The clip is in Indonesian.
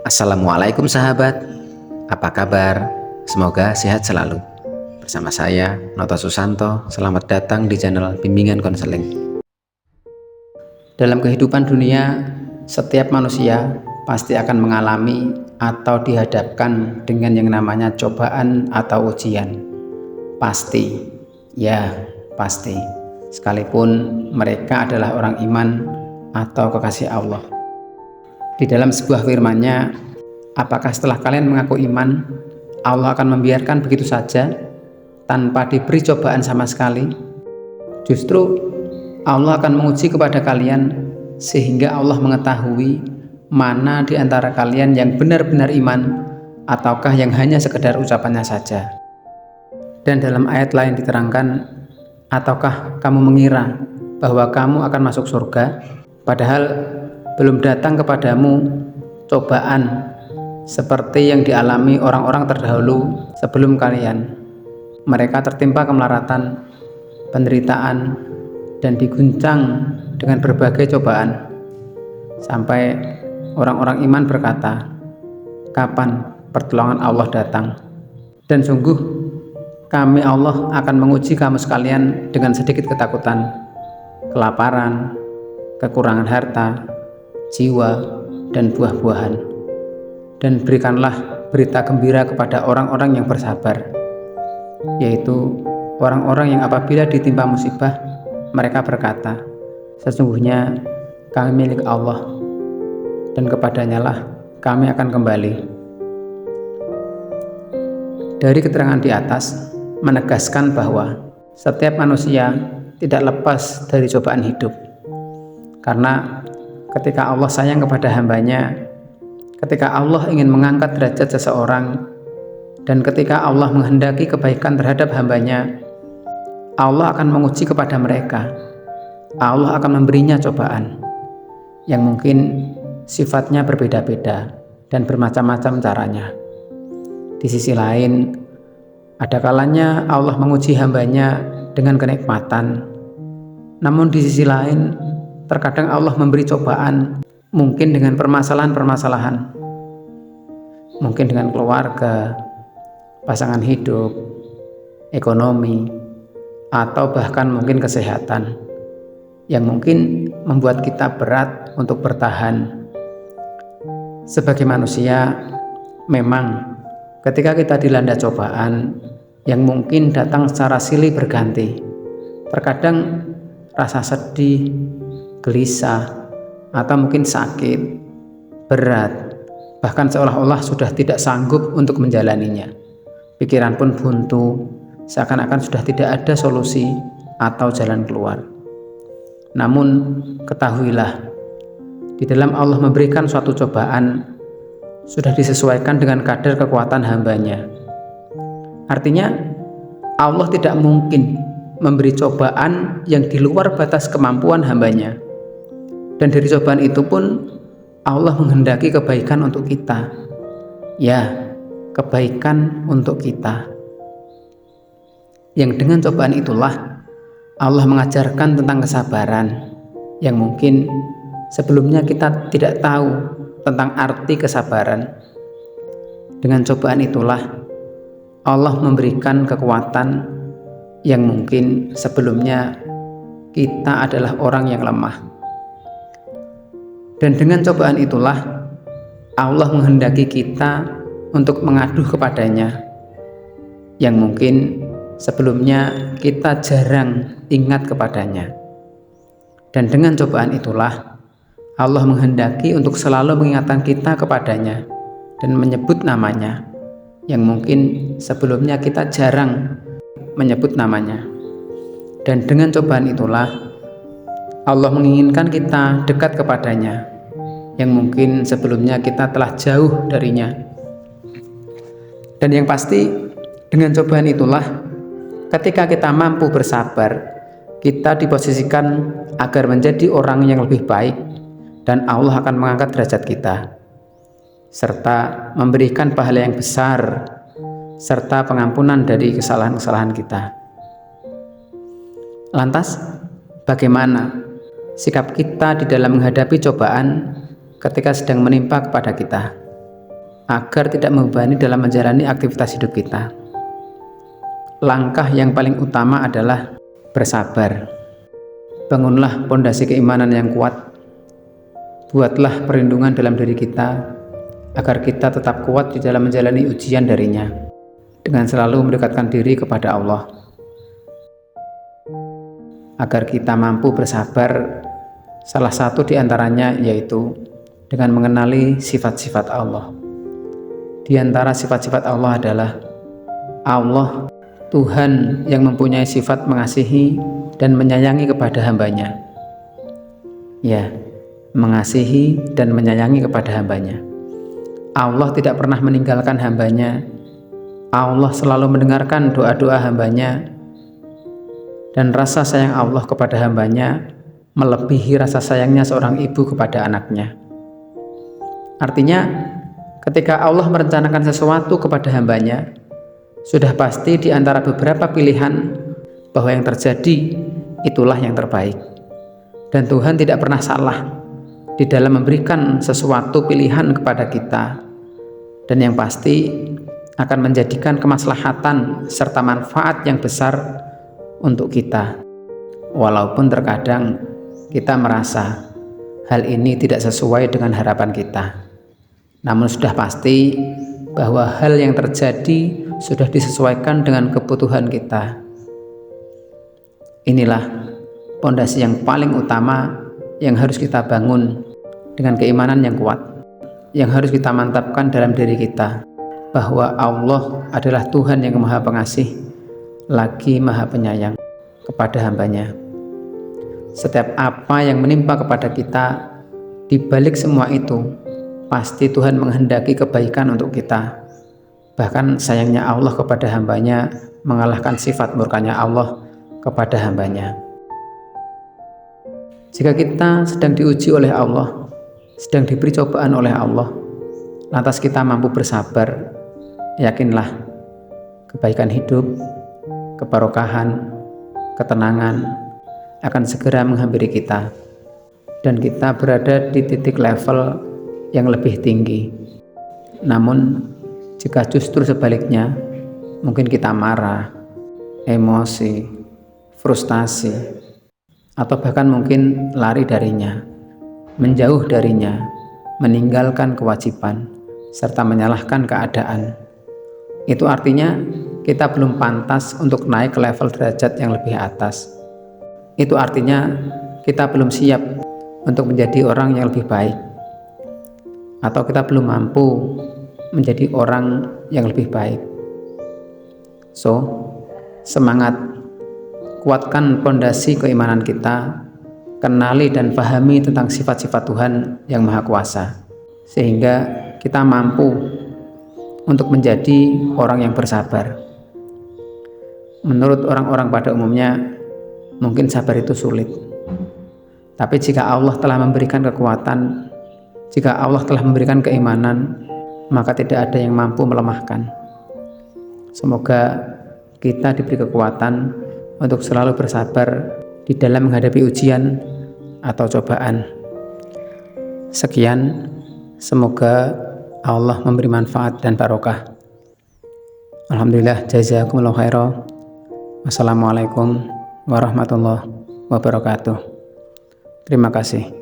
Assalamualaikum sahabat, apa kabar? Semoga sehat selalu. Bersama saya, Noto Susanto, selamat datang di channel Bimbingan Konseling. Dalam kehidupan dunia, setiap manusia pasti akan mengalami atau dihadapkan dengan yang namanya cobaan atau ujian. Pasti, ya pasti. Sekalipun mereka adalah orang iman atau kekasih Allah. Di dalam sebuah firman-Nya, apakah setelah kalian mengaku iman, Allah akan membiarkan begitu saja tanpa diberi cobaan sama sekali? Justru Allah akan menguji kepada kalian sehingga Allah mengetahui mana di antara kalian yang benar-benar iman ataukah yang hanya sekedar ucapannya saja. Dan dalam ayat lain diterangkan, ataukah kamu mengira bahwa kamu akan masuk surga padahal belum datang kepadamu cobaan seperti yang dialami orang-orang terdahulu sebelum kalian. Mereka tertimpa kemelaratan, penderitaan, dan diguncang dengan berbagai cobaan. Sampai orang-orang iman berkata, kapan pertolongan Allah datang? Dan sungguh kami Allah akan menguji kamu sekalian dengan sedikit ketakutan, kelaparan, kekurangan harta, jiwa, dan buah-buahan. Dan berikanlah berita gembira kepada orang-orang yang bersabar, yaitu orang-orang yang apabila ditimpa musibah, mereka berkata, sesungguhnya kami milik Allah, dan kepadanya lah kami akan kembali. Dari keterangan di atas menegaskan bahwa setiap manusia tidak lepas dari cobaan hidup, karena ketika Allah sayang kepada hambanya, ketika Allah ingin mengangkat derajat seseorang, dan ketika Allah menghendaki kebaikan terhadap hambanya, Allah akan menguji kepada mereka. Allah akan memberinya cobaan yang mungkin sifatnya berbeda-beda dan bermacam-macam caranya. Di sisi lain, ada kalanya Allah menguji hambanya dengan kenikmatan. Namun di sisi lain, terkadang Allah memberi cobaan mungkin dengan permasalahan-permasalahan, mungkin dengan keluarga, pasangan hidup, ekonomi, atau bahkan mungkin kesehatan yang mungkin membuat kita berat untuk bertahan. Sebagai manusia, memang ketika kita dilanda cobaan yang mungkin datang secara silih berganti, terkadang rasa sedih, gelisah, atau mungkin sakit, berat, bahkan seolah-olah sudah tidak sanggup untuk menjalaninya. Pikiran pun buntu, seakan-akan sudah tidak ada solusi atau jalan keluar. Namun ketahuilah, di dalam Allah memberikan suatu cobaan sudah disesuaikan dengan kadar kekuatan hambanya. Artinya Allah tidak mungkin memberi cobaan yang di luar batas kemampuan hambanya. Dan dari cobaan itu pun Allah menghendaki kebaikan untuk kita. Ya, kebaikan untuk kita. Yang dengan cobaan itulah Allah mengajarkan tentang kesabaran yang mungkin sebelumnya kita tidak tahu tentang arti kesabaran. Dengan cobaan itulah Allah memberikan kekuatan yang mungkin sebelumnya kita adalah orang yang lemah. Dan dengan cobaan itulah Allah menghendaki kita untuk mengaduh kepadanya yang mungkin sebelumnya kita jarang ingat kepadanya. Dan dengan cobaan itulah Allah menghendaki untuk selalu mengingatkan kita kepadanya dan menyebut namanya yang mungkin sebelumnya kita jarang menyebut namanya. Dan dengan cobaan itulah Allah menginginkan kita dekat kepadanya yang mungkin sebelumnya kita telah jauh darinya. Dan yang pasti dengan cobaan itulah ketika kita mampu bersabar, kita diposisikan agar menjadi orang yang lebih baik, dan Allah akan mengangkat derajat kita serta memberikan pahala yang besar serta pengampunan dari kesalahan-kesalahan kita. Lantas, bagaimana sikap kita di dalam menghadapi cobaan ketika sedang menimpa kepada kita? agar tidak membebani dalam menjalani aktivitas hidup kita. Langkah yang paling utama adalah bersabar. Bangunlah pondasi keimanan yang kuat. Buatlah perlindungan dalam diri kita agar kita tetap kuat di dalam menjalani ujian darinya, dengan selalu mendekatkan diri kepada Allah. Agar kita mampu bersabar, salah satu di antaranya yaitu dengan mengenali sifat-sifat Allah. Di antara sifat-sifat Allah adalah Allah, Tuhan yang mempunyai sifat mengasihi dan menyayangi kepada hambanya. Ya, mengasihi dan menyayangi kepada hambanya. Allah tidak pernah meninggalkan hambanya. Allah selalu mendengarkan doa-doa hambanya, dan rasa sayang Allah kepada hambanya melebihi rasa sayangnya seorang ibu kepada anaknya. Artinya, ketika Allah merencanakan sesuatu kepada hambanya, sudah pasti di antara beberapa pilihan bahwa yang terjadi itulah yang terbaik. Dan Tuhan tidak pernah salah di dalam memberikan sesuatu pilihan kepada kita, dan yang pasti akan menjadikan kemaslahatan serta manfaat yang besar untuk kita. Walaupun terkadang kita merasa hal ini tidak sesuai dengan harapan kita, namun sudah pasti bahwa hal yang terjadi sudah disesuaikan dengan kebutuhan kita. Inilah pondasi yang paling utama yang harus kita bangun dengan keimanan yang kuat, yang harus kita mantapkan dalam diri kita, bahwa Allah adalah Tuhan yang Maha Pengasih lagi Maha Penyayang kepada hambanya. Setiap apa yang menimpa kepada kita, di balik semua itu pasti Tuhan menghendaki kebaikan untuk kita. Bahkan sayangnya Allah kepada hambanya mengalahkan sifat murkanya Allah kepada hambanya. Jika kita sedang diuji oleh Allah, sedang diberi cobaan oleh Allah, lantas kita mampu bersabar, yakinlah kebaikan hidup, kebarokahan, ketenangan akan segera menghampiri kita, dan kita berada di titik level yang lebih tinggi. Namun jika justru sebaliknya, mungkin kita marah, emosi, frustasi, atau bahkan mungkin lari darinya, menjauh darinya, meninggalkan kewajiban, serta menyalahkan keadaan, itu artinya kita belum pantas untuk naik ke level derajat yang lebih atas. Itu artinya kita belum siap untuk menjadi orang yang lebih baik, atau kita belum mampu menjadi orang yang lebih baik. So, semangat, kuatkan pondasi keimanan kita, kenali dan pahami tentang sifat-sifat Tuhan yang Maha Kuasa, sehingga kita mampu untuk menjadi orang yang bersabar. Menurut orang-orang pada umumnya, mungkin sabar itu sulit. Tapi jika Allah telah memberikan kekuatan, jika Allah telah memberikan keimanan, maka tidak ada yang mampu melemahkan. Semoga kita diberi kekuatan untuk selalu bersabar di dalam menghadapi ujian atau cobaan. Sekian, semoga Allah memberi manfaat dan barokah. Alhamdulillah, jazakumullah khairan. Wassalamualaikum warahmatullahi wabarakatuh. Terima kasih.